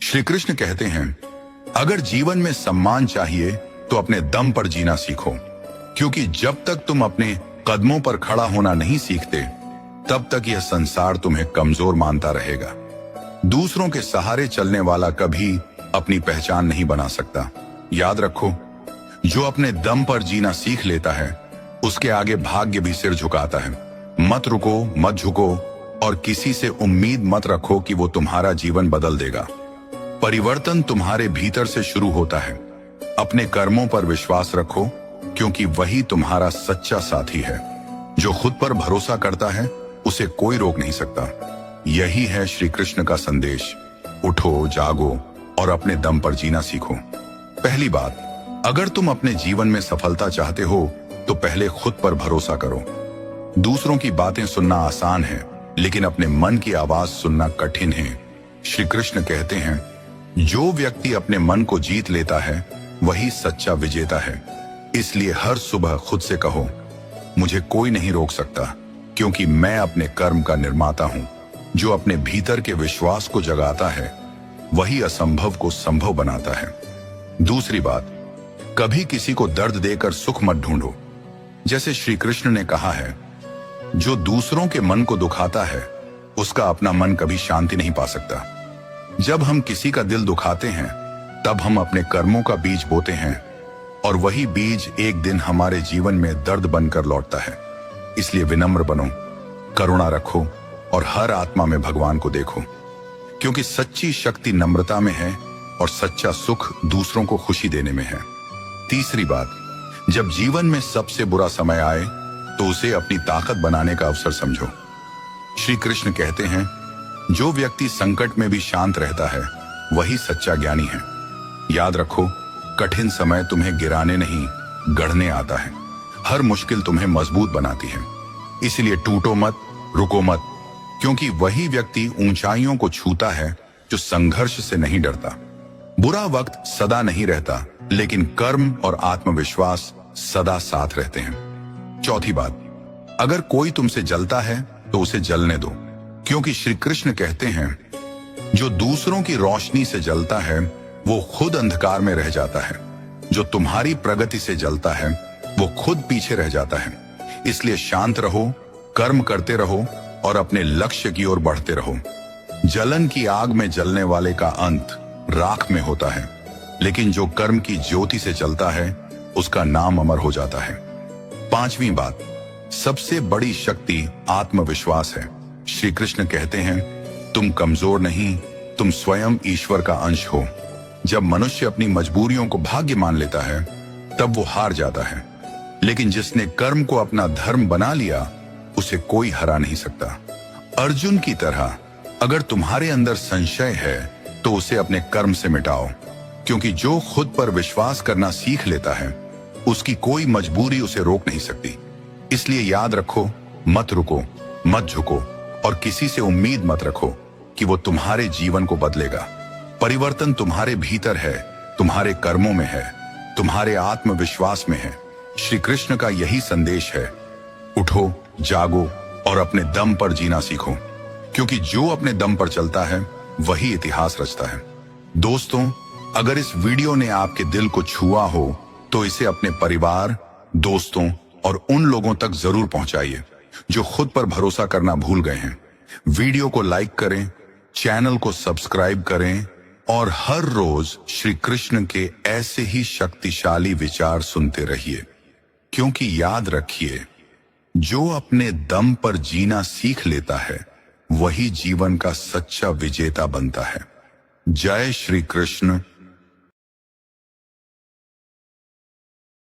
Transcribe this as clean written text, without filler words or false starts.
श्री कृष्ण कहते हैं, अगर जीवन में सम्मान चाहिए तो अपने दम पर जीना सीखो, क्योंकि जब तक तुम अपने कदमों पर खड़ा होना नहीं सीखते तब तक यह संसार तुम्हें कमजोर मानता रहेगा। दूसरों के सहारे चलने वाला कभी अपनी पहचान नहीं बना सकता। याद रखो, जो अपने दम पर जीना सीख लेता है उसके आगे भाग्य भी सिर झुकाता है। मत रुको, मत झुको और किसी से उम्मीद मत रखो कि वो तुम्हारा जीवन बदल देगा। परिवर्तन तुम्हारे भीतर से शुरू होता है। अपने कर्मों पर विश्वास रखो, क्योंकि वही तुम्हारा सच्चा साथी है। जो खुद पर भरोसा करता है उसे कोई रोक नहीं सकता। यही है श्री कृष्ण का संदेश। उठो, जागो और अपने दम पर जीना सीखो। पहली बात, अगर तुम अपने जीवन में सफलता चाहते हो तो पहले खुद पर भरोसा करो। दूसरों की बातें सुनना आसान है, लेकिन अपने मन की आवाज सुनना कठिन है। श्री कृष्ण कहते हैं, जो व्यक्ति अपने मन को जीत लेता है वही सच्चा विजेता है। इसलिए हर सुबह खुद से कहो, मुझे कोई नहीं रोक सकता, क्योंकि मैं अपने कर्म का निर्माता हूं। जो अपने भीतर के विश्वास को जगाता है वही असंभव को संभव बनाता है। दूसरी बात, कभी किसी को दर्द देकर सुख मत ढूंढो। जैसे श्री कृष्ण ने कहा है, जो दूसरों के मन को दुखाता है उसका अपना मन कभी शांति नहीं पा सकता। जब हम किसी का दिल दुखाते हैं तब हम अपने कर्मों का बीज बोते हैं, और वही बीज एक दिन हमारे जीवन में दर्द बनकर लौटता है। इसलिए विनम्र बनो, करुणा रखो और हर आत्मा में भगवान को देखो, क्योंकि सच्ची शक्ति नम्रता में है और सच्चा सुख दूसरों को खुशी देने में है। तीसरी बात, जब जीवन में सबसे बुरा समय आए तो उसे अपनी ताकत बनाने का अवसर समझो। श्री कृष्ण कहते हैं, जो व्यक्ति संकट में भी शांत रहता है वही सच्चा ज्ञानी है। याद रखो, कठिन समय तुम्हें गिराने नहीं, गढ़ने आता है। हर मुश्किल तुम्हें मजबूत बनाती है। इसलिए टूटो मत, रुको मत, क्योंकि वही व्यक्ति ऊंचाइयों को छूता है जो संघर्ष से नहीं डरता। बुरा वक्त सदा नहीं रहता, लेकिन कर्म और आत्मविश्वास सदा साथ रहते हैं। चौथी बात, अगर कोई तुमसे जलता है तो उसे जलने दो, क्योंकि श्री कृष्ण कहते हैं, जो दूसरों की रोशनी से जलता है वो खुद अंधकार में रह जाता है। जो तुम्हारी प्रगति से जलता है वो खुद पीछे रह जाता है। इसलिए शांत रहो, कर्म करते रहो और अपने लक्ष्य की ओर बढ़ते रहो। जलन की आग में जलने वाले का अंत राख में होता है, लेकिन जो कर्म की ज्योति से जलता है उसका नाम अमर हो जाता है। पांचवी बात, सबसे बड़ी शक्ति आत्मविश्वास है। श्री कृष्ण कहते हैं, तुम कमजोर नहीं, तुम स्वयं ईश्वर का अंश हो। जब मनुष्य अपनी मजबूरियों को भाग्य मान लेता है तब वो हार जाता है, लेकिन जिसने कर्म को अपना धर्म बना लिया उसे कोई हरा नहीं सकता। अर्जुन की तरह अगर तुम्हारे अंदर संशय है तो उसे अपने कर्म से मिटाओ, क्योंकि जो खुद पर विश्वास करना सीख लेता है उसकी कोई मजबूरी उसे रोक नहीं सकती। इसलिए याद रखो, मत रुको, मत झुको और किसी से उम्मीद मत रखो कि वो तुम्हारे जीवन को बदलेगा। परिवर्तन तुम्हारे भीतर है, तुम्हारे कर्मों में है, तुम्हारे आत्मविश्वास में है। श्री कृष्ण का यही संदेश है, उठो, जागो और अपने दम पर जीना सीखो, क्योंकि जो अपने दम पर चलता है वही इतिहास रचता है। दोस्तों, अगर इस वीडियो ने आपके दिल को छुआ हो तो इसे अपने परिवार, दोस्तों और उन लोगों तक जरूर पहुंचाइए जो खुद पर भरोसा करना भूल गए हैं। वीडियो को लाइक करें, चैनल को सब्सक्राइब करें और हर रोज श्री कृष्ण के ऐसे ही शक्तिशाली विचार सुनते रहिए, क्योंकि याद रखिए, जो अपने दम पर जीना सीख लेता है वही जीवन का सच्चा विजेता बनता है। जय श्री कृष्ण।